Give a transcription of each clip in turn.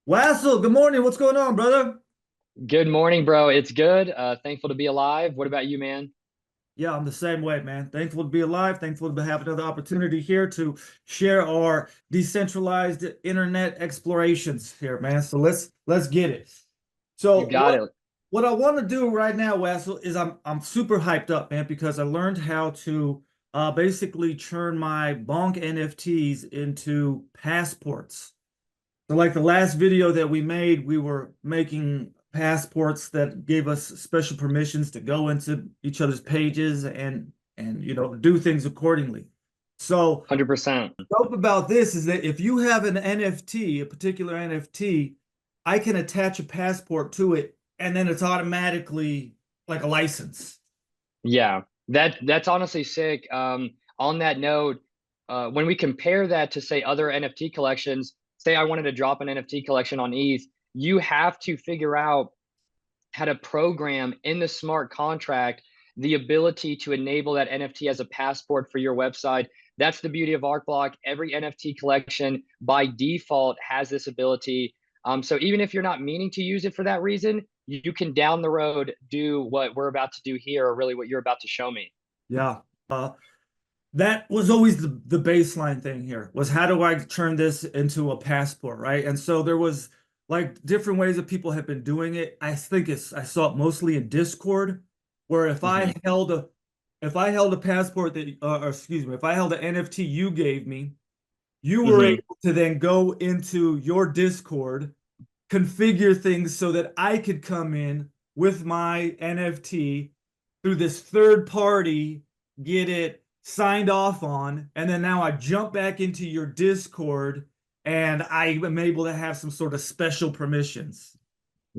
Wassel, good morning. What's going on, brother? Good morning, bro. It's good. Thankful to be alive. What about you, man? Yeah, I'm the same way, man. Thankful to be alive. Thankful to have another opportunity here to share our decentralized internet explorations here, man. So let's get it. You So got what it. what I want to do right now, Wassel, is I'm super hyped up, man, because I learned how to basically turn my bonk NFTs into passports. So like the last video that we made, we were making passports that gave us special permissions to go into each other's pages and do things accordingly. So 100%. dope about this is that if you have an NFT, a particular NFT, I can attach a passport to it and then it's automatically like a license. Yeah, that's honestly sick. On that note, when we compare that to say other NFT collections, say I wanted to drop an NFT collection on ETH, you have to figure out how to program in the smart contract the ability to enable that NFT as a passport for your website. That's the beauty of Arcblock. Every NFT collection by default has this ability. So even if you're not meaning to use it for that reason, you can down the road do what we're about to do here, or really what you're about to show me. Yeah. That was always the baseline thing here was how do I turn this into a passport, right? And so there was like different ways that people have been doing it. I saw it mostly in Discord, where Hmm. if I held a passport that or excuse me, if I held an NFT you gave me, you were Hmm. able to then go into your Discord, configure things so that I could come in with my NFT through this third party, get it signed off on, and then now I jump back into your Discord and I am able to have some sort of special permissions.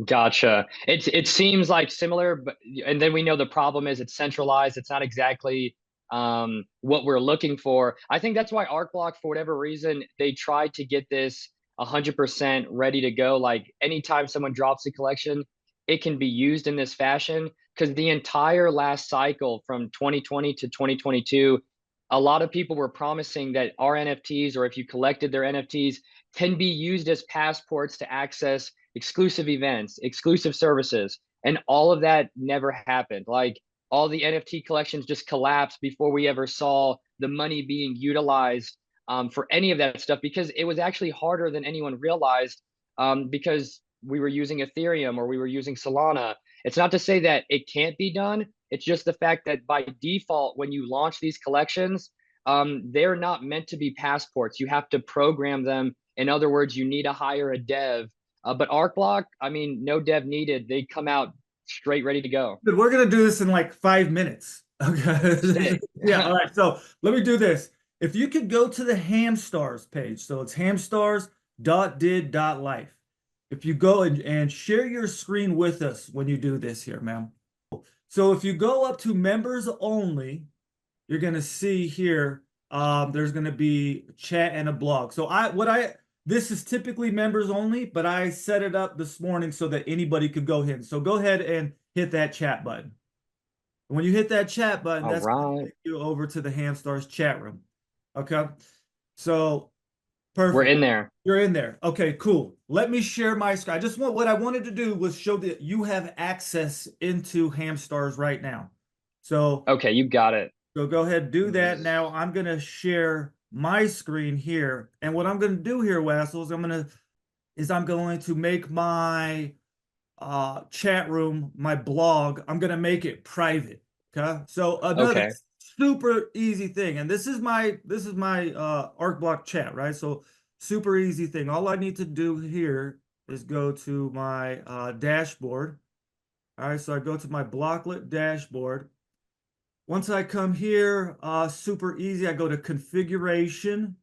Gotcha. It seems like similar, but and then we know the problem is it's centralized. It's not exactly what we're looking for. I think that's why Arcblock, for whatever reason, they tried to get this 100% ready to go. Like anytime someone drops a collection, it can be used in this fashion because the entire last cycle from 2020 to 2022, a lot of people were promising that our NFTs, or if you collected their NFTs, can be used as passports to access exclusive events, exclusive services, and all of that never happened. Like all the NFT collections just collapsed before we ever saw the money being utilized for any of that stuff because it was actually harder than anyone realized because we were using Ethereum or we were using Solana. It's not to say that it can't be done. It's just the fact that by default, when you launch these collections, they're not meant to be passports. You have to program them. In other words, you need to hire a dev, but Arcblock, I mean, no dev needed. They come out straight ready to go. But we're gonna do this in like 5 minutes. Okay. Sick. Yeah, all right. So let me do this. If you could go to the Hamstars page, so it's hamstars.did.life. If you go and share your screen with us when you do this here, ma'am. So if you go up to members only, you're gonna see here, there's gonna be chat and a blog. So this is typically members only, but I set it up this morning so that anybody could go ahead. So go ahead and hit that chat button. When you hit that chat button, All that's going to right. take you over to the Hamstars chat room. Okay. So We're perfect. in there. You're in there. Okay, cool. Let me share my screen. What I wanted to do was show that you have access into Hamstars right now. So Okay, you got it. so go ahead, do that. Now I'm gonna share my screen here. And what I'm gonna do here, Wassel, is I'm going to make my chat room, my blog, I'm gonna make it private. Okay. So another Okay. super easy thing, and this is my art block chat, right? So super easy thing. All I need to do here is go to my dashboard. All right, so I go to my blocklet dashboard. Once I come here, super easy, I go to configuration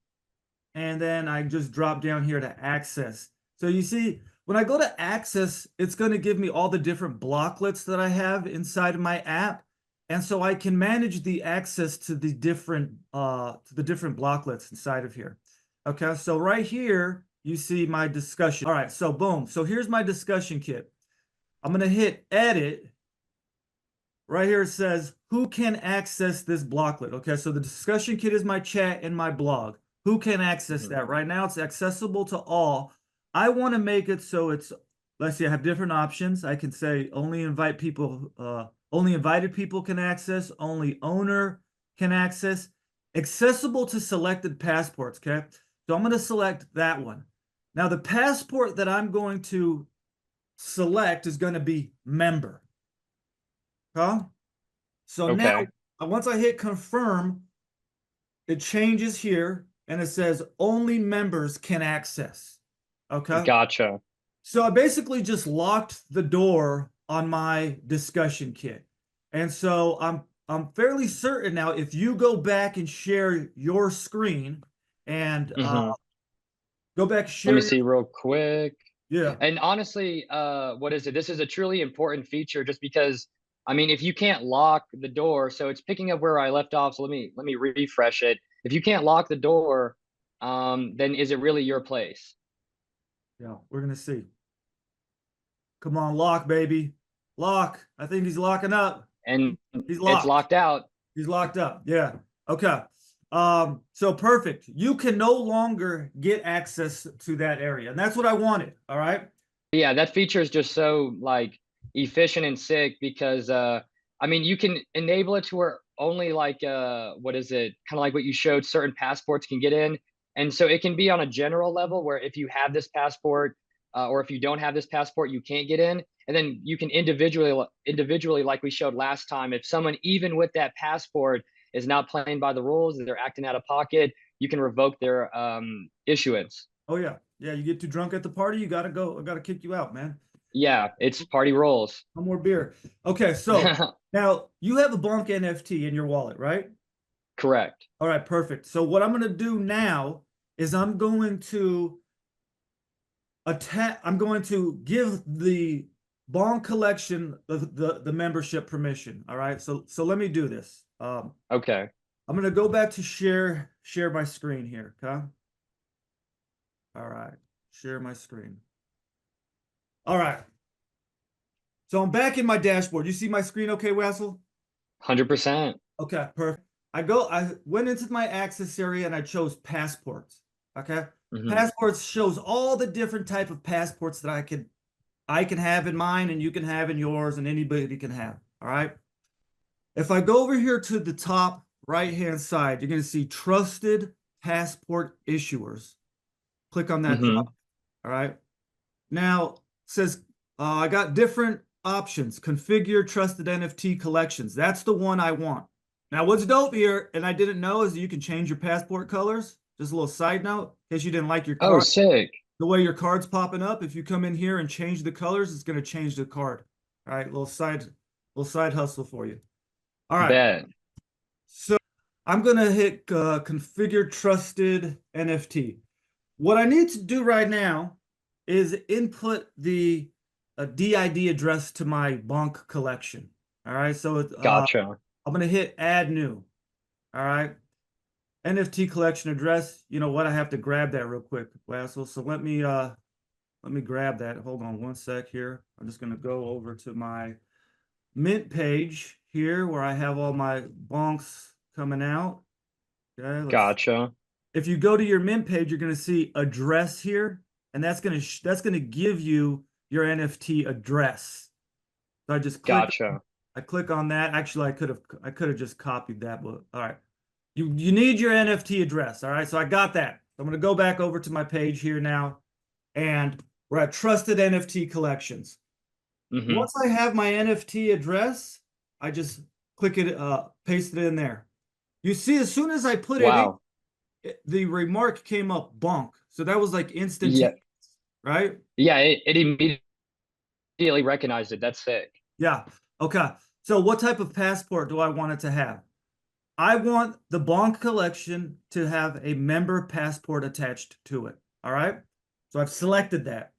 and then I just drop down here to access. So you see, when I go to access, it's going to give me all the different blocklets that I have inside of my app. And so I can manage the access to the different blocklets inside of here. Okay, so right here, you see my discussion. All right, so boom. So here's my discussion kit. I'm going to hit edit. Right here it says, who can access this blocklet? Okay, so the discussion kit is my chat and my blog. Who can access Mhm. that? Right now it's accessible to all, I want to make it so it's, let's see, I have different options. I can say only invite people, only invited people can access, only owner can access, accessible to selected passports. Okay. So I'm going to select that one. Now, the passport that I'm going to select is going to be member. Huh? So now, Okay. once I hit confirm, it changes here and it says only members can access. Okay. Gotcha. So I basically just locked the door on my discussion kit. And so I'm fairly certain now if you go back and share your screen and Hmm. go back Let share me your, see real quick. yeah. And honestly, what is it? This is a truly important feature just because I mean, if you can't lock the door, so it's picking up where I left off. So let me refresh it. If you can't lock the door, then is it really your place? Yeah, we're gonna see. Come on, lock, baby. Lock. I think he's locking up. And He's it's locked. locked out. He's locked up. Yeah. Okay. So perfect. You can no longer get access to that area. And that's what I wanted. All right. Yeah, that feature is just so like efficient and sick because I mean you can enable it to where only like what is it? Kind of like what you showed certain passports can get in. And so it can be on a general level where if you have this passport or if you don't have this passport, you can't get in. And then you can individually like we showed last time, if someone even with that passport is not playing by the rules, they're acting out of pocket, you can revoke their issuance. Oh yeah. Yeah, you get too drunk at the party, you gotta go. I gotta kick you out, man. Yeah, it's party rules. No more beer. Okay, so now you have a Bonk NFT in your wallet, right? Correct. All right, perfect. So what I'm gonna do now is I'm going to give the Bonk collection the membership permission. All right. So let me do this. Okay. I'm gonna go back to share my screen here. Okay. All right. Share my screen. All right. So I'm back in my dashboard. You see my screen okay, Wessel? 100%. Okay, perfect. I went into my access area and I chose passports. Okay. Mhm. Passports shows all the different type of passports that I can have in mine and you can have in yours and anybody can have. All right. If I go over here to the top right-hand side, you're going to see trusted passport issuers. Click on that drop. Mhm. All right. Now it says I got different options. Configure trusted NFT collections. That's the one I want. Now, what's dope here, and I didn't know, is you can change your passport colors. Just a little side note, in case you didn't like your Oh, card, sick. the way your card's popping up. If you come in here and change the colors, it's going to change the card. All right, little side hustle for you. All right. Bet. So I'm going to hit configure trusted NFT. What I need to do right now is input the DID address to my Bonk collection. All right. So Gotcha. I'm going to hit add new. All right. NFT collection address. You know what? I have to grab that real quick, Wassel. So let me grab that. Hold on one sec here. I'm just going to go over to my Mint page here where I have all my bonks coming out. Okay, Gotcha. if you go to your Mint page, you're going to see address here, and that's gonna give you your NFT address. So Gotcha. I click on that. Actually, I could have just copied that, but all right. You need your NFT address. All right. So I got that. I'm going to go back over to my page here now, and we're at trusted NFT collections. Mhm. Once I have my NFT address, I just click it, paste it in there. You see, as soon as I put it in, Wow. the remark came up bonk. So that was like Yeah. instantaneous, right? Yeah, it immediately recognized it. That's sick. Yeah. Okay. So what type of passport do I want it to have? I want the bonk collection to have a member passport attached to it. All right. So I've selected that.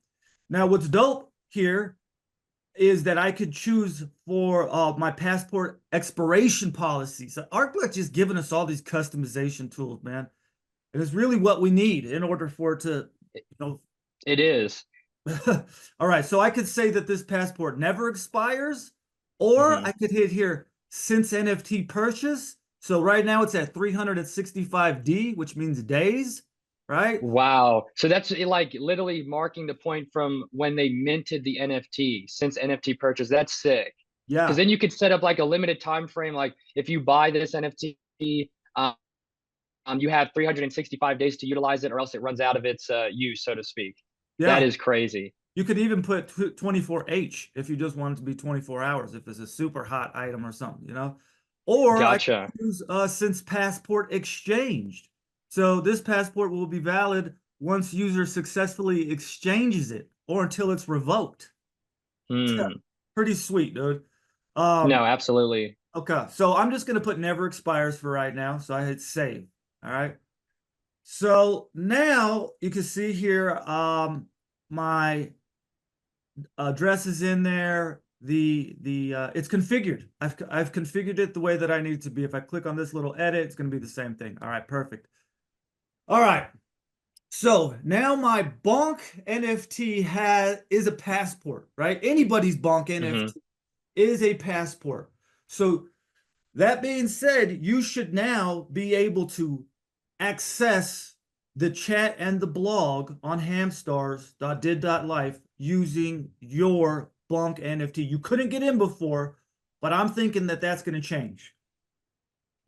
Now, what's dope here is that I could choose for my passport expiration policy. So Arcblock just giving us all these customization tools, man. And it's really what we need in order for it to, you know. It is. All right, so I could say that this passport never expires, or I Mhm. could hit here since NFT purchase. So right now it's at 365D, which means days. right? Wow. So that's like literally marking the point from when they minted the NFT since NFT purchase. That's sick. Because Yeah. then you could set up like a limited time frame. Like if you buy this NFT, um, you have 365 days to utilize it, or else it runs out of its use, so to speak. That Yeah. is crazy. You could even put 24H if you just want it to be 24 hours, if it's a super hot item or something, you know? Or I could Gotcha. use since passport exchanged. So this passport will be valid once user successfully exchanges it or until it's revoked. Hmm. Pretty sweet, dude. No, Um, absolutely. okay, so I'm just gonna put never expires for right now. So I hit save. All right. So now you can see here my address is in there. The it's configured. I've configured it the way that I need it to be. If I click on this little edit, it's going to be the same thing. All right, perfect. All right. So now my Bonk NFT is a passport, right? Anybody's Bonk Hmm. NFT is a passport. So that being said, you should now be able to access the chat and the blog on hamstars.did.life using your Bonk NFT. You couldn't get in before, but I'm thinking that that's going to change.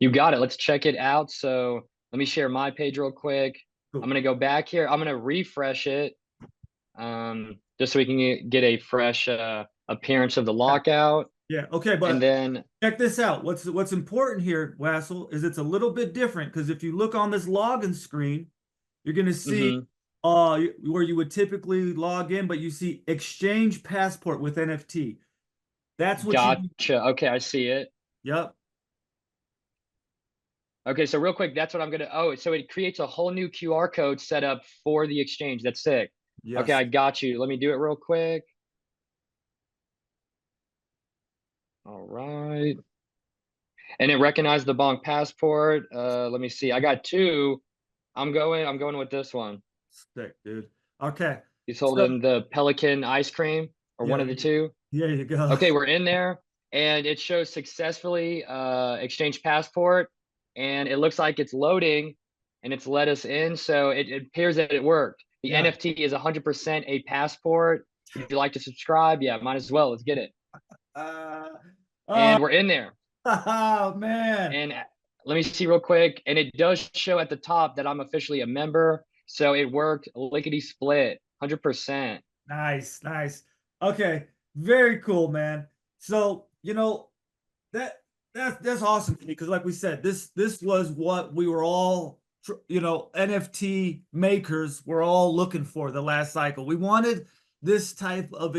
You got it. Let's check it out. So let me share my page real quick. I'm Cool. gonna go back here. I'm gonna refresh it, just so we can get a fresh appearance of the Yeah. lockout. Yeah. Okay, And but then, check this out. What's important here, Wassel, is it's a little bit different because if you look on this login screen, you're going to see mhm, where you would typically log in, but you see exchange passport with NFT. That's what you need. gotcha. Okay, I see it. Yep. Okay, so real quick, that's what I'm gonna. Oh, so it creates a whole new QR code set up for the exchange. That's sick. Okay, Yes. I got you. Let me do it real quick. All right. And it recognized the Bonk passport. Let me see. I got two. I'm going with this one. Sick, dude. Okay. He's So holding the Pelican ice cream, or one yeah, of the two. there you go. Okay, we're in there, and it shows successfully exchanged passport, and it looks like it's loading, and it's let us in. So it appears that it worked. The Yeah. NFT is 100% a passport. Would you like to subscribe? Yeah, might as well. Let's get it. Uh, oh, And we're in there. oh man. And let me see real quick. And it does show at the top that I'm officially a member. So it worked lickety split, 100%. Nice, nice. Okay, very cool, man. So, that that's awesome to me because like we said, this was what we were all NFT makers were all looking for the last cycle. We wanted this type of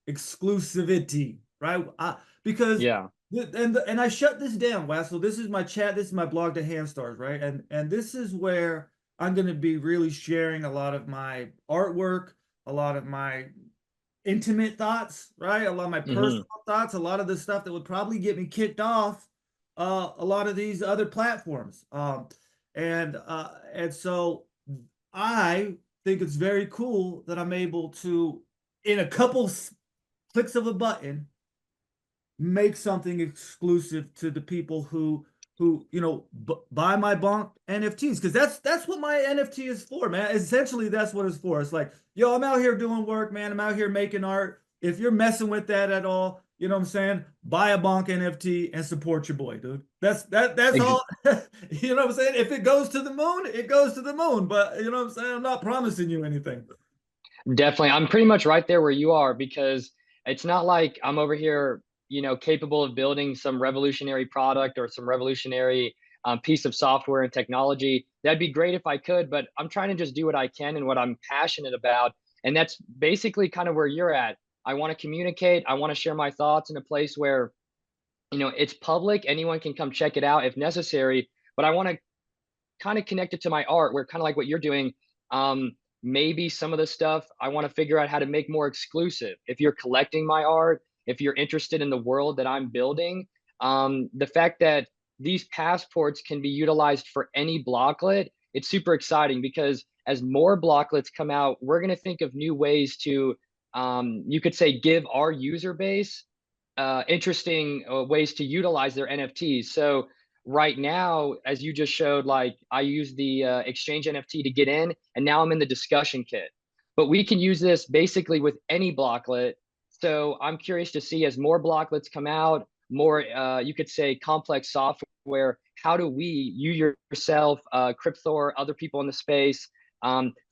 exclusivity, right? Because Yeah. and I shut this down, Wassel. This is my chat, this is my blog to Handstars, right? And this is where I'm going to be really sharing a lot of my artwork, a lot of my intimate thoughts, right? A lot of my Hmm. personal thoughts, a lot of the stuff that would probably get me kicked off a lot of these other platforms. And so I think it's very cool that I'm able to, in a couple clicks of a button, make something exclusive to the people who buy my bonk NFTs because that's what my NFT is for, man. Essentially, that's what it's for. It's like, yo, I'm out here doing work, man. I'm out here making art. If you're messing with that at all, you know what I'm saying? Buy a bonk NFT and support your boy, dude. That's Ex- all. You know what I'm saying? If it goes to the moon, it goes to the moon. But you know what I'm saying? I'm not promising you anything. Definitely. I'm pretty much right there where you are because it's not like I'm over here, capable of building some revolutionary product or some revolutionary piece of software and technology. That'd be great if I could, but I'm trying to just do what I can and what I'm passionate about. And that's basically kind of where you're at. I want to communicate. I want to share my thoughts in a place where, it's public. Anyone can come check it out if necessary. But I want to kind of connected to my art where kind of like what you're doing. Maybe some of the stuff I want to figure out how to make more exclusive. If you're collecting my art, if you're interested in the world that I'm building, the fact that these passports can be utilized for any blocklet, it's super exciting because as more blocklets come out, we're going to think of new ways to, you could say, give our user base interesting ways to utilize their NFTs. So right now, as you just showed, like I use the exchange NFT to get in, and now I'm in the discussion kit. But we can use this basically with any blocklet. So I'm curious to see, as more blocklets come out, more you could say complex software. How do we, you yourself, Cryptor, other people in the space,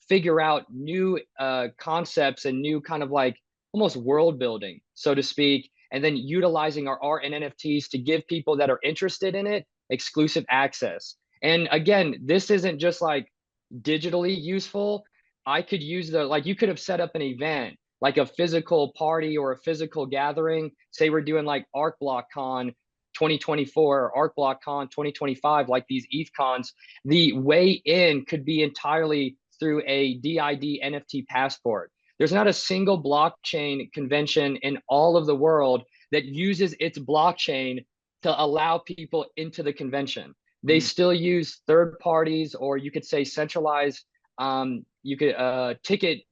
figure out new concepts and new kind of like almost world building, so to speak, and then utilizing our art and NFTs to give people that are interested in it exclusive access. And again, this isn't just like digitally useful. I could use the, like, you could have set up an event, like a physical party or a physical gathering. Say we're doing like Arcblock Con 2024 or Arcblock Con 2025, like these ETH cons. The way in could be entirely through a DID NFT passport. There's not a single blockchain convention in all of the world that uses its blockchain to allow people into the convention. They Mhm. still use third parties, or you could say centralized, you could ticket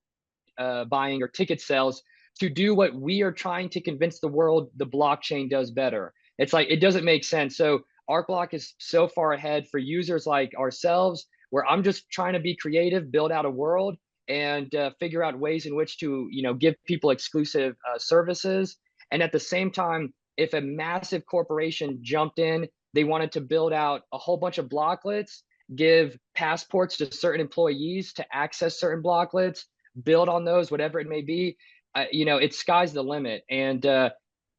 buying or ticket sales to do what we are trying to convince the world the blockchain does better. It's like, it doesn't make sense. So Arcblock is so far ahead for users like ourselves, where I'm just trying to be creative, build out a world, and figure out ways in which to, you know, give people exclusive services. And at the same time, if a massive corporation jumped in, they wanted to build out a whole bunch of blocklets, give passports to certain employees to access certain blocklets, build on those, whatever it may be. You know, it's sky's the limit. And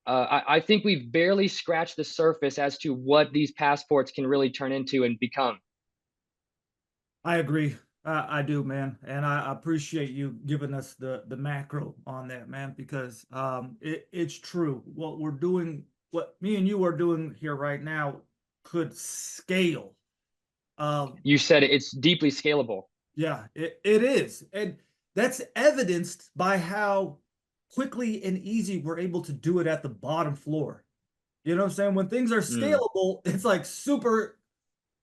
I think we've barely scratched the surface as to what these passports can really turn into and become. I agree. I do, man, and I appreciate you giving us the macro on that, man, because it's true. What we're doing, what me and you are doing here right now, could scale. Um, You said it, it's deeply scalable. yeah, it is, and that's evidenced by how quickly and easy we're able to do it at the bottom floor. You know what I'm saying? When things are Mm, scalable, it's like super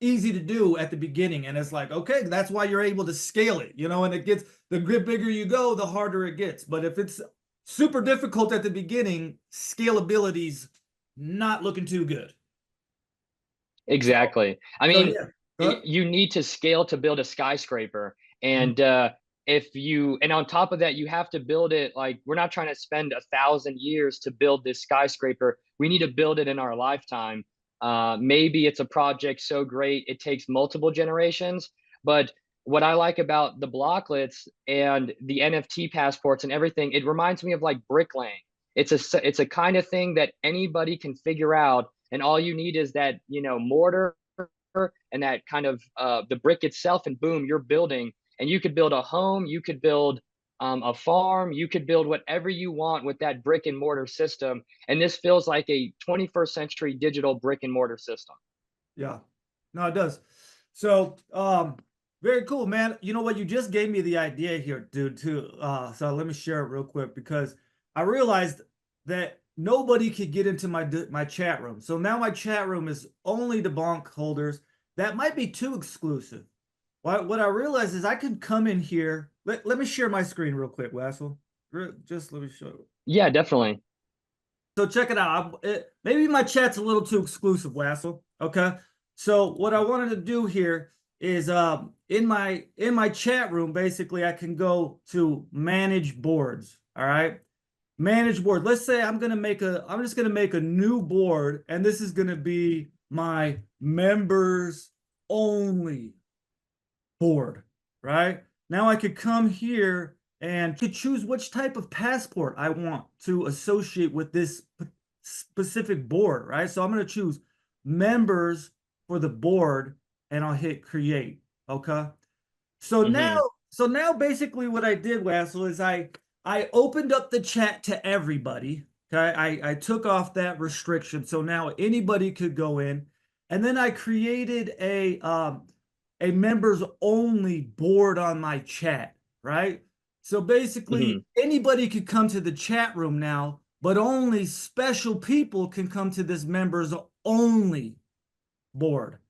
easy to do at the beginning, and it's like, okay, that's why you're able to scale it, you know, and it gets, the bigger you go, the harder it gets. But if it's super difficult at the beginning, scalability's not looking too good. So exactly. I so mean, yeah. Huh? you need to scale to build a skyscraper. Mhm. And if you, and on top of that, you have to build it, like, we're not trying to spend 1,000 years to build this skyscraper. We need to build it in our lifetime. Maybe it's a project so great it takes multiple generations. But what I like about the blocklets and the NFT passports and everything, it reminds me of like bricklaying. It's a kind of thing that anybody can figure out, and all you need is that, you know, mortar and that kind of the brick itself, and boom, you're building. And you could build a home, you could build a farm, you could build whatever you want with that brick and mortar system. And this feels like a 21st century digital brick and mortar system. Yeah. No, it does. So, very cool, man. You know what? You just gave me the idea here, dude, too. So let me share it real quick because I realized that nobody could get into my chat room. So now my chat room is only to bonk holders. That might be too exclusive. What I realized is I could come in here. Let me share my screen real quick, Wassel. Just let me show. Yeah, definitely. So check it out. Maybe my chat's a little too exclusive, Wassel. Okay. So what I wanted to do here is in my chat room, basically I can go to manage boards. All right. Manage board. Let's say I'm just gonna make a new board, and this is gonna be my members only board, right? Now I could come here and could choose which type of passport I want to associate with this specific board, right? So I'm going to choose members for the board and I'll hit create. Okay. So now, Hmm. so now basically what I did, Wassel, is I opened up the chat to everybody. Okay. I took off that restriction. So now anybody could go in. And then I created a members only board on my chat, right? So Hmm. basically, anybody could come to the chat room now, but only special people can come to this members only board, which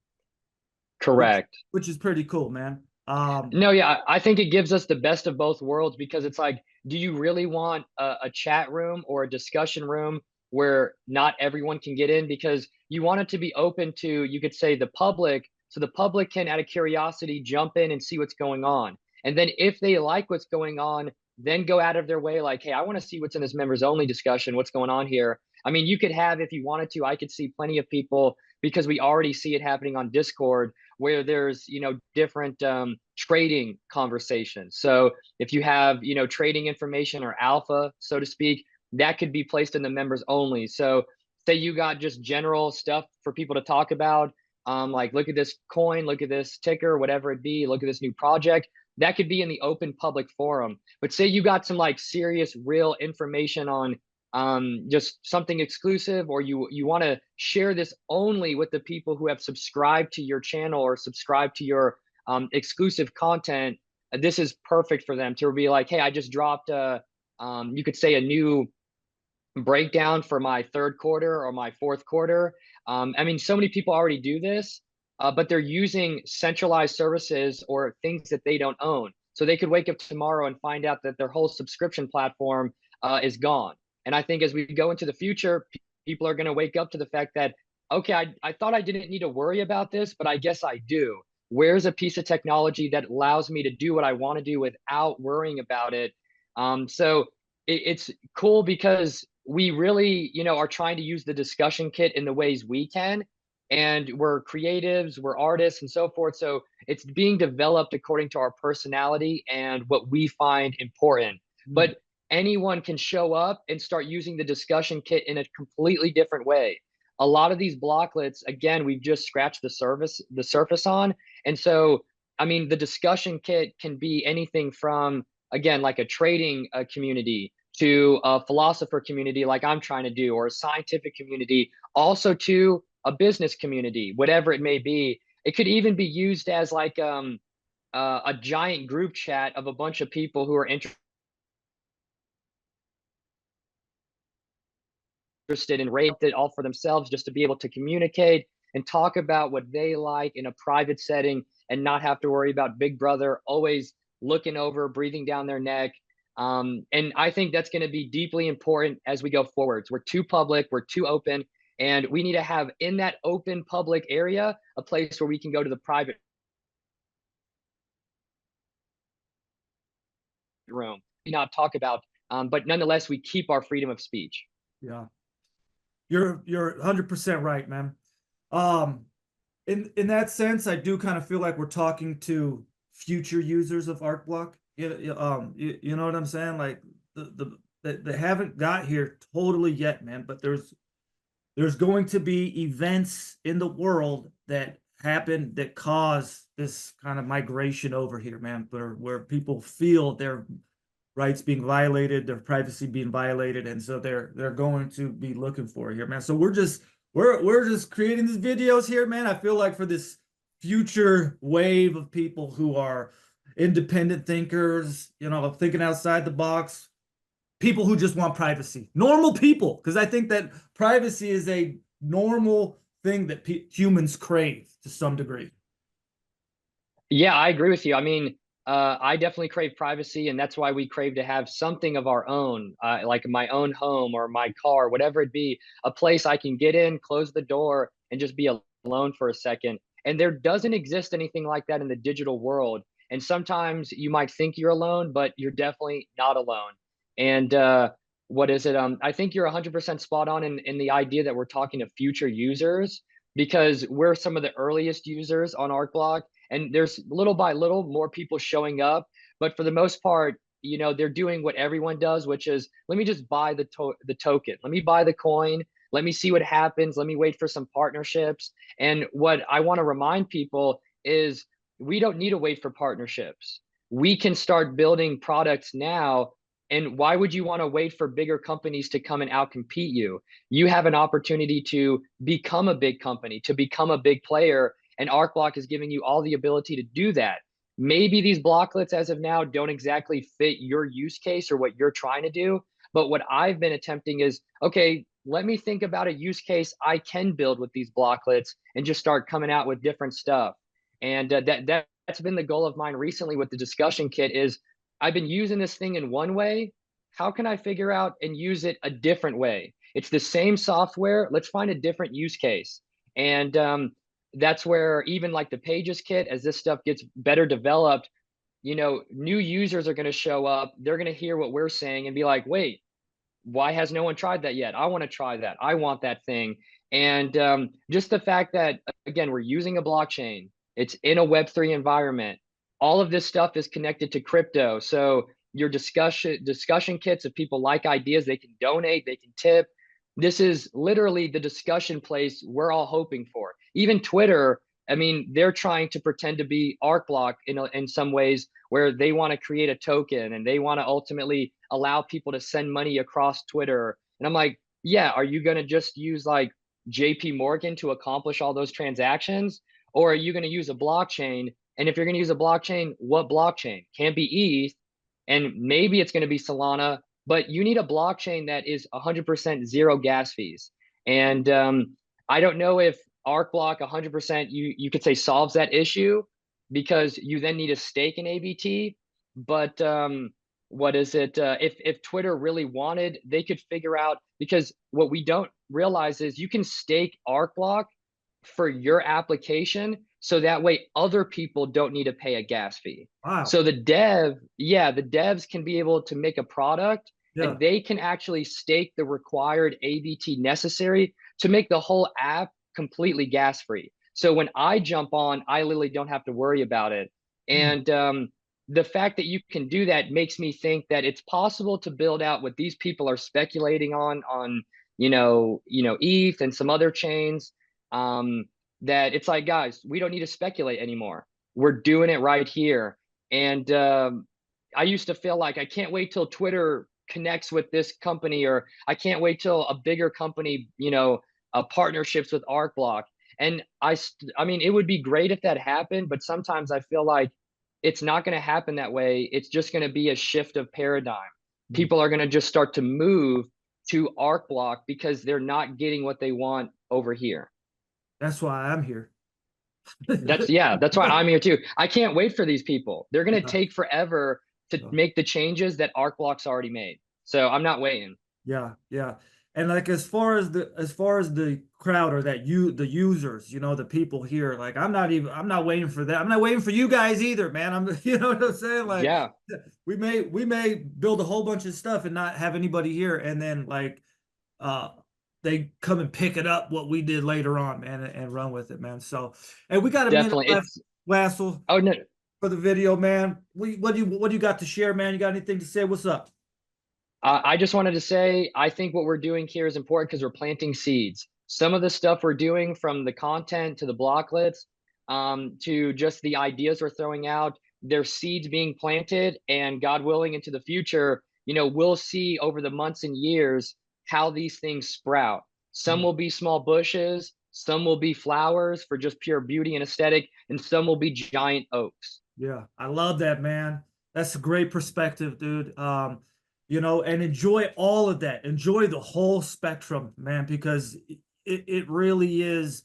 Correct. which is pretty cool, man. No, yeah, I think it gives us the best of both worlds, because it's like, do you really want a chat room or a discussion room where not everyone can get in, because you want it to be open to, you could say, the public, so the public can, out of curiosity, jump in and see what's going on. And then if they like what's going on, then go out of their way, like, hey, I want to see what's in this members only discussion, what's going on here. I mean, you could have, if you wanted to, I could see plenty of people, because we already see it happening on Discord, where there's, different trading conversations. So if you have, trading information or alpha, so to speak, that could be placed in the members only. So say you got just general stuff for people to talk about, like, look at this coin, look at this ticker, whatever it be, look at this new project. That could be in the open public forum. But say you got some like serious, real information on just something exclusive, or you want to share this only with the people who have subscribed to your channel or subscribed to your exclusive content. This is perfect for them to be like, hey, I just dropped you could say a new breakdown for my third quarter or my fourth quarter. I mean, so many people already do this, but they're using centralized services or things that they don't own. So they could wake up tomorrow and find out that their whole subscription platform is gone. And I think as we go into the future, people are going to wake up to the fact that, okay, I thought I didn't need to worry about this, but I guess I do. Where's a piece of technology that allows me to do what I want to do without worrying about it? So it's cool, because we really, are trying to use the discussion kit in the ways we can. And we're creatives, we're artists, and so forth. So it's being developed according to our personality and what we find important. But anyone can show up and start using the discussion kit in a completely different way. A lot of these blocklets, again, we've just scratched the surface on. And so, I mean, the discussion kit can be anything from, again, like a trading community, to a philosopher community like I'm trying to do, or a scientific community, also to a business community, whatever it may be. It could even be used as like a giant group chat of a bunch of people who are interested in rate it all for themselves, just to be able to communicate and talk about what they like in a private setting, and not have to worry about Big Brother always looking over, breathing down their neck. And I think that's going to be deeply important as we go forwards. We're too public, we're too open, and we need to have in that open public area a place where we can go to the private room, not talk about, but nonetheless, we keep our freedom of speech. Yeah, you're 100% right, man. In that sense, I do kind of feel like we're talking to future users of Arcblock. You know what I'm saying? Like they haven't got here totally yet, man. But there's going to be events in the world that happen that cause this kind of migration over here, man, where people feel their rights being violated, their privacy being violated, and so they're going to be looking for it here, man. So we're just creating these videos here, man. I feel like for this future wave of people who are independent thinkers, thinking outside the box, people who just want privacy, normal people, because I think that privacy is a normal thing that humans crave to some degree. Yeah, I agree with you. I mean, I definitely crave privacy, and that's why we crave to have something of our own, like my own home or my car, whatever it be, a place I can get in, close the door, and just be alone for a second. And there doesn't exist anything like that in the digital world. And sometimes you might think you're alone, but you're definitely not alone. And what is it? I think you're 100% spot on in the idea that we're talking to future users, because we're some of the earliest users on Arcblock. And there's little by little more people showing up, but for the most part, they're doing what everyone does, which is, let me just buy the token, let me buy the coin, let me see what happens, let me wait for some partnerships. And what I want to remind people is, we don't need to wait for partnerships. We can start building products now. And why would you want to wait for bigger companies to come and outcompete you? You have an opportunity to become a big company, to become a big player, and Arcblock is giving you all the ability to do that. Maybe these blocklets as of now don't exactly fit your use case or what you're trying to do. But what I've been attempting is, okay, let me think about a use case I can build with these blocklets, and just start coming out with different stuff. And that's been the goal of mine recently with the discussion kit is, I've been using this thing in one way. How can I figure out and use it a different way? It's the same software. Let's find a different use case. And that's where even like the Pages kit, as this stuff gets better developed, new users are going to show up. They're going to hear what we're saying and be like, wait, why has no one tried that yet? I want to try that. I want that thing. And just the fact that, again, we're using a blockchain, it's in a Web3 environment. All of this stuff is connected to crypto. So your discussion kits, if people like ideas, they can donate, they can tip. This is literally the discussion place we're all hoping for. Even Twitter, I mean, they're trying to pretend to be Arcblock in some ways, where they want to create a token and they want to ultimately allow people to send money across Twitter. And I'm like, yeah, are you going to just use like JP Morgan to accomplish all those transactions? Or are you going to use a blockchain? And if you're going to use a blockchain, what blockchain? Can't be ETH, and maybe it's going to be Solana, but you need a blockchain that is 100% zero gas fees. And I don't know if Arcblock 100% you could say solves that issue, because you then need a stake in ABT. But what is it? If Twitter really wanted, they could figure out, because what we don't realize is you can stake Arcblock for your application, so that way other people don't need to pay a gas fee. Wow. So the devs can be able to make a product, Yeah. and they can actually stake the required ABT necessary to make the whole app completely gas free. So when I jump on, I literally don't have to worry about it. And the fact that you can do that makes me think that it's possible to build out what these people are speculating on ETH and some other chains. That it's like, guys, we don't need to speculate anymore. We're doing it right here. And I used to feel like I can't wait till Twitter connects with this company, or I can't wait till a bigger company, partnerships with Arcblock. And I mean, it would be great if that happened, but sometimes I feel like it's not going to happen that way. It's just going to be a shift of paradigm. People are going to just start to move to Arcblock because they're not getting what they want over here. That's why I'm here. That's why I'm here too. I can't wait for these people. They're going to take forever to make the changes that Arcblock's already made. So I'm not waiting. Yeah. And like as far as the crowd, or the users, the people here, like I'm not waiting for that. I'm not waiting for you guys either, man. You know what I'm saying? Like, yeah, we may build a whole bunch of stuff and not have anybody here, and then like they come and pick it up what we did later on, man, and run with it, man. So, and we got a minute left, Wassel. Oh no, for the video, man. What do you got to share, man? You got anything to say? What's up? I just wanted to say, I think what we're doing here is important because we're planting seeds. Some of the stuff we're doing, from the content to the blocklets, to just the ideas we're throwing out, there's seeds being planted, and God willing, into the future, we'll see over the months and years how these things sprout. Some will be small bushes, some will be flowers for just pure beauty and aesthetic, and some will be giant oaks. Yeah, I love that, man. That's a great perspective, dude. And enjoy all of that. Enjoy the whole spectrum, man, because it really is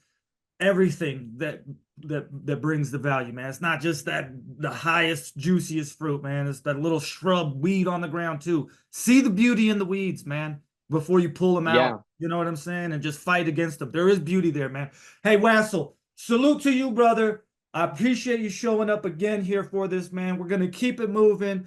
everything that brings the value, man. It's not just the highest, juiciest fruit, man. It's that little shrub weed on the ground too. See the beauty in the weeds, man, before you pull them out. You know what I'm saying? And just fight against them. There is beauty there, man. Hey, Wassel, salute to you, brother. I appreciate you showing up again here for this, man. We're gonna keep it moving.